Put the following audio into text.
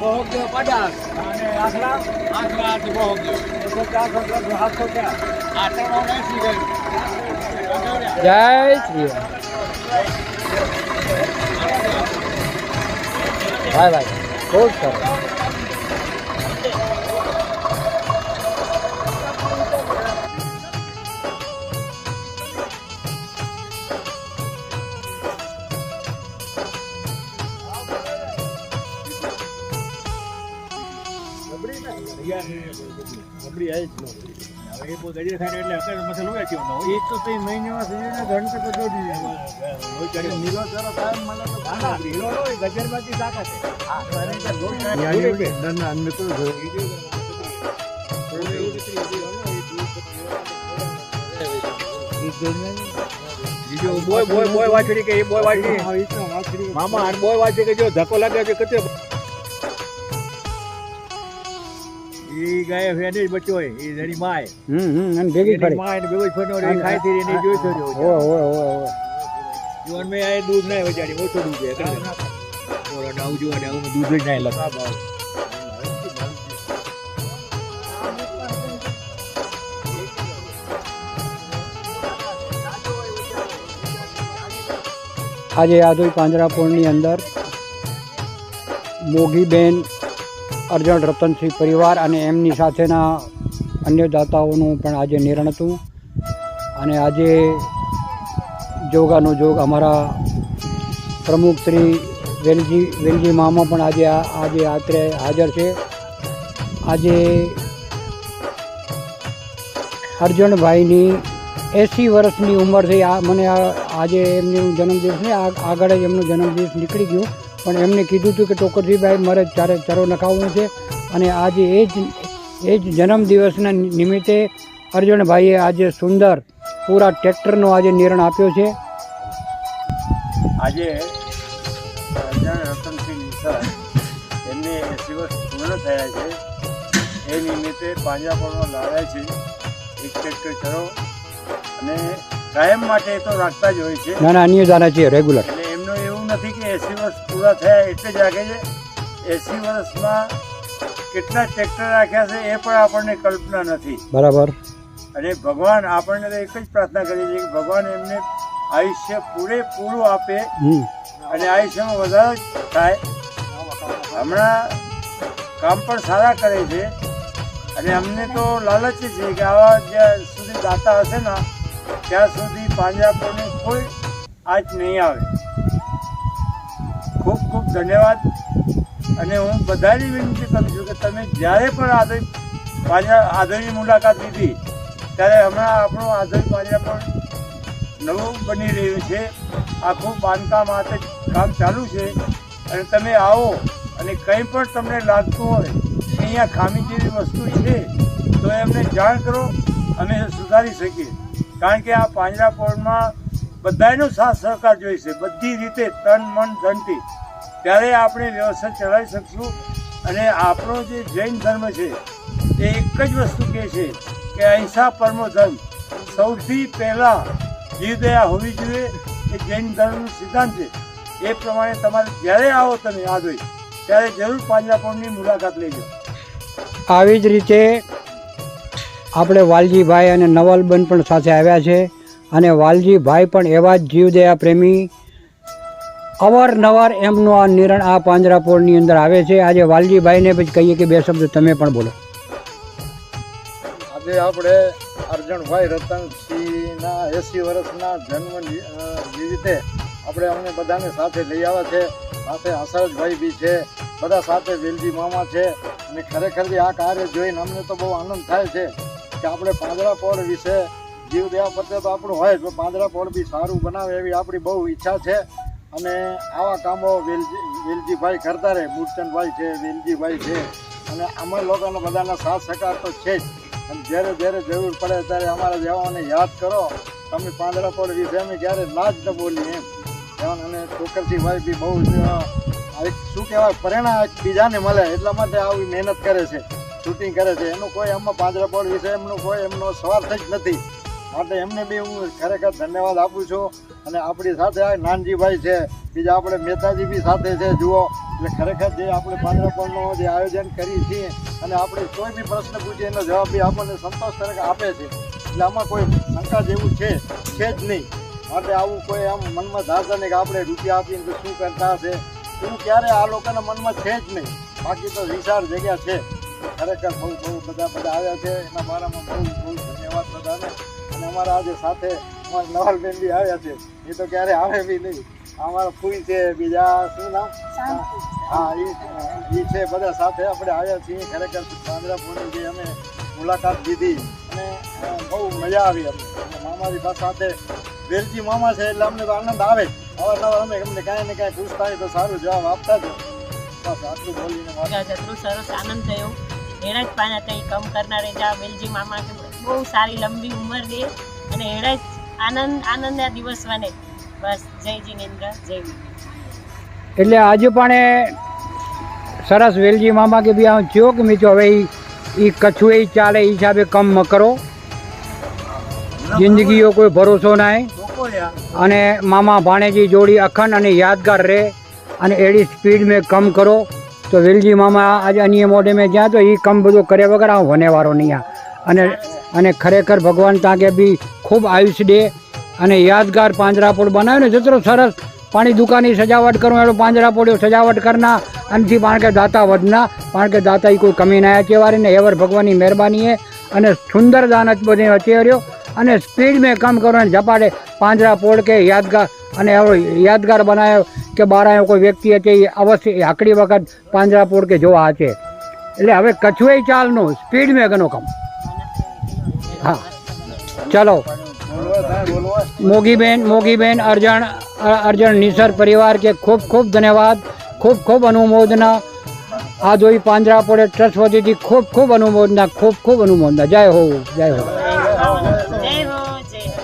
બોહગ્યો 50 અને આખલા 8 બોહગ્યો 150 700 આ ત્રણો 80 ગયું. જય શ્રી ભાઈ ભાઈ ખૂબ સરસ. બોય વાછડી કે બોય વાછડી મામા અને બોય વાછડી કે જો ધક્કો લાગે છે કતે ઈ ગાય ફેની બચ્ચો હોય ઈ જણી માય અને ભેગી ખડી માય ને બેગો ફેનો રે ખાઈ થી ને જોઈ તો જો જીવન મે આ દૂધ નહીં વજાડી મોટો દૂધ છે એટલે ઓરો ડાઉ જો ને આવું દૂધ જ નહીં લખા બાવ. આજે આધોઈ પાંજરાપોળની અંદર મોગીબેન અર્જણ રતનસિંહ પરિવાર અને એમની સાથેના અન્ય દાતાઓનું પણ આજે નિર્ણય હતું. અને આજે જોગાનો જોગ અમારા પ્રમુખ શ્રી વેલજી મામા પણ આજે રાત્રે હાજર છે. આજે અર્જણભાઈની 80 વર્ષની ઉંમર થઈ. મને આજે એમનો જન્મદિવસ ને આગળ જ એમનો જન્મદિવસ નીકળી ગયો, પણ એમને કીધું હતું કે ટોકરજીભાઈ મારે ચરો નખાવવું છે. અને આજે એ જ જન્મદિવસના નિમિત્તે અર્જણભાઈએ આજે સુંદર પૂરા ટ્રેક્ટરનો આજે નિર્ણય આપ્યો છે. આજે અર્જણ રતનસિંહ નિસાર એમને 80 વર્ષ પૂર્ણ થયા છે. એ નિમિત્તે પાંજરાપોળમાં લાવ્યા છે એક ટ્રેક્ટર ચરો, અને કાયમ માટે તો રાખતા જ હોય છે. નાના અન્ય દાના છે રેગ્યુલર. એટલે એમનું એવું નથી કે 80 વર્ષ પૂરા થયા એટલે જ રાખે છે. 80 વર્ષમાં કેટલા ટ્રેક્ટર રાખ્યા છે એ પણ આપણને કલ્પના નથી. બરાબર. અને ભગવાન આપણને તો એક જ પ્રાર્થના કરીએ છીએ કે ભગવાન એમને આયુષ્ય પૂરેપૂરું આપે અને આયુષ્યમાં વધારો થાય. હમણાં કામ પણ સારા કરે છે અને અમને તો લાલચ છે કે આવા જ્યાં સુધી દાતા હશે ને ત્યાં સુધી પાંજરાપોળની કોઈ આંચ નહીં આવે. ખૂબ ખૂબ ધન્યવાદ. અને હું બધાની વિનંતી કરું છું કે તમે જ્યારે પણ આધોઈની મુલાકાત લીધી ત્યારે હમણાં આપણું આધોઈ પાંજરાપોળ નવું બની રહ્યું છે. આખું બાંધકામ હાથે કામ ચાલુ છે. અને તમે આવો અને કંઈ પણ તમને લાગતું હોય કે અહીંયા ખામી જેવી વસ્તુ છે તો એમને જાણ કરો, અમે સુધારી શકીએ. કારણ કે આ પાંજરાપોળમાં બધાનો સાથ સહકાર જોઈશે, બધી રીતે તન મન ધનથી. ત્યારે આપણે વ્યવસ્થા ચલાવી શકશું. અને આપણો જે જૈન ધર્મ છે એ એક જ વસ્તુ કહે છે કે અહિંસા પરમો ધર્મ. સૌથી પહેલાં જીવદયા હોવી જોઈએ એ જૈન ધર્મનો સિદ્ધાંત છે. એ પ્રમાણે તમારે જ્યારે આવો તમે આધોઈ ત્યારે જરૂર પાંજરાપોળની મુલાકાત લેજો. આવી જ રીતે આપણે વાલજીભાઈ અને નવલબેન પણ સાથે આવ્યા છે. અને વાલજીભાઈ પણ એવા જ જીવદયા પ્રેમી, અવારનવાર એમનો આ નિર્ણય આ પાંજરાપોળની અંદર આવે છે. આજે વાલજીભાઈને પછી કહીએ કે બે શબ્દ તમે પણ બોલો. આજે આપણે અર્જણભાઈ રતનસિંહના 80 વર્ષના જન્મ નિમિત્તે આપણે અમને બધાને સાથે લઈ આવ્યા છે. સાથે હસરજભાઈ બી છે, બધા સાથે વેલજી મામા છે. અને ખરેખર આ કાર્ય જોઈને અમને તો બહુ આનંદ થાય છે કે આપણે પાંજરાપોળ વિશે જીવદયા પ્રત્યે તો આપણું હોય જ, પાંજરાપોળ બી સારું બનાવે એવી આપણી બહુ ઈચ્છા છે. અને આવા કામો વેલજીભાઈ કરતા રહે. મૂળચંદભાઈ છે, વેલજીભાઈ છે, અને અમારા લોકોના બધાના સાથ સહકાર તો છે જ. અને જ્યારે જરૂર પડે ત્યારે અમારા જેવાને યાદ કરો. તમે પાંજરાપોળ વિશે અમે ક્યારે ના જ ન બોલી એમ. અને ટોકરસિંહભાઈ બી બહુ એક શું કહેવાય પ્રેરણા બીજાને મળે એટલા માટે આવી મહેનત કરે છે, શૂટિંગ કરે છે. એનું કોઈ આમાં પાંજરાપોળ વિશે એમનો સ્વાર્થ જ નથી. માટે એમને બી હું ખરેખર ધન્યવાદ આપું છું. અને આપણી સાથે આ નાનજીભાઈ છે, બીજા આપણે મહેતાજી બી સાથે છે. જુઓ એટલે ખરેખર જે આપણે પાંજરાપોળનું જે આયોજન કરીએ છીએ અને આપણે કોઈ બી પ્રશ્ન પૂછીએ એનો જવાબ બી આપણને સંતોષકારક આપે છે, એટલે આમાં કોઈ શંકા જેવું છે જ નહીં. માટે આવું કોઈ આમ મનમાં ધારતા નહીં કે આપણે રૂપિયા આપીને તો શું કરતા હશે, એવું ક્યારે આ લોકોના મનમાં છે જ નહીં. બાકી તો વિશાળ જગ્યા છે. ખરેખર બહુ બધા આવ્યા છે, એના બારામાં બહુ ધન્યવાદ બધાને. અને અમારા આજે સાથે અમારા નવાલબેન બી આવ્યા છે, એ તો ક્યારે આવે બી નહીં. અમારા ફૂઈ છે, બીજા શું નામ, હા એ છે, બધા સાથે આપણે આવ્યા છીએ. ખરેખર પાંજરાપોળની જે અમે મુલાકાત લીધી અને બહુ મજા આવી અમને. મામાજી બા સાથે વેલજી મામા છે એટલે અમને તો આનંદ આવે. અવારનવાર અમે અમને કાંઈ ને કાંઈ પૂછતા હોય તો સારું જવાબ આપતા જ. બસ આટલું બોલીને જતરું સરસ આનંદ થયો. એડા જ પાના કઈ કમ કરનારે જા વેલજી મામા કે બહુ સારી લંબી ઉંમર દે અને એડા જ આનંદના દિવસ બને. બસ જય જીનેન્દ્ર, જય વી. એટલે આજે પણ એ સરસ વેલજી મામા કે બી આમ થયો કે મિત્રો હવે એ કચ્છું એ ચાલે એ હિસાબે કમ ન કરો, જિંદગીઓ કોઈ ભરોસો નહીં. અને મામા ભાણેજી જોડી અખંડ અને યાદગાર રહે અને એડી સ્પીડ મેં કમ કરો. તો વેલજી મામા આજે અન્ય મોઢે મેં જ્યાં તો એ કમ બધું કર્યા વગર આ વનેવારો નહીં આ. અને ખરેખર ભગવાન તાકે બી ખૂબ આયુષ્ય દે અને યાદગાર પાંજરાપોળ બનાવ્યો ને જતરો સરસ પાણી દુકાનની સજાવટ કરું એનો પાંજરાપોળ્યો સજાવટ કરના અનથી કારણ કે દાતા વધના કારણ કે દાતા કોઈ કમી ના ચેવારી ને એવર ભગવાનની મહેરબાની હે અને સુંદર દાન બધે અચેર્યો અને સ્પીડ મેં કમ કરો અને ઝપાટે પાંજરાપોળ કે યાદગાર અને એવો યાદગાર બનાવ્યો કે બારા કોઈ વ્યક્તિ હશે એ અવશ્ય આકડી વખત પાંજરાપોળ કે જોવા હશે. એટલે હવે કચ્છુએ ચાલનું સ્પીડ મેં ઘણો કમ. હા ચલો મોગીબેન અર્જણ નિસર પરિવાર के खूब खूब धन्यवाद, खूब खूब अनुमोदना. आज वही પાંજરાપોળ ટ્રસ્ટ વતીથી ખૂબ ખૂબ અનુમોદના, ખૂબ ખૂબ અનુમોદના. જય હો, જય હો.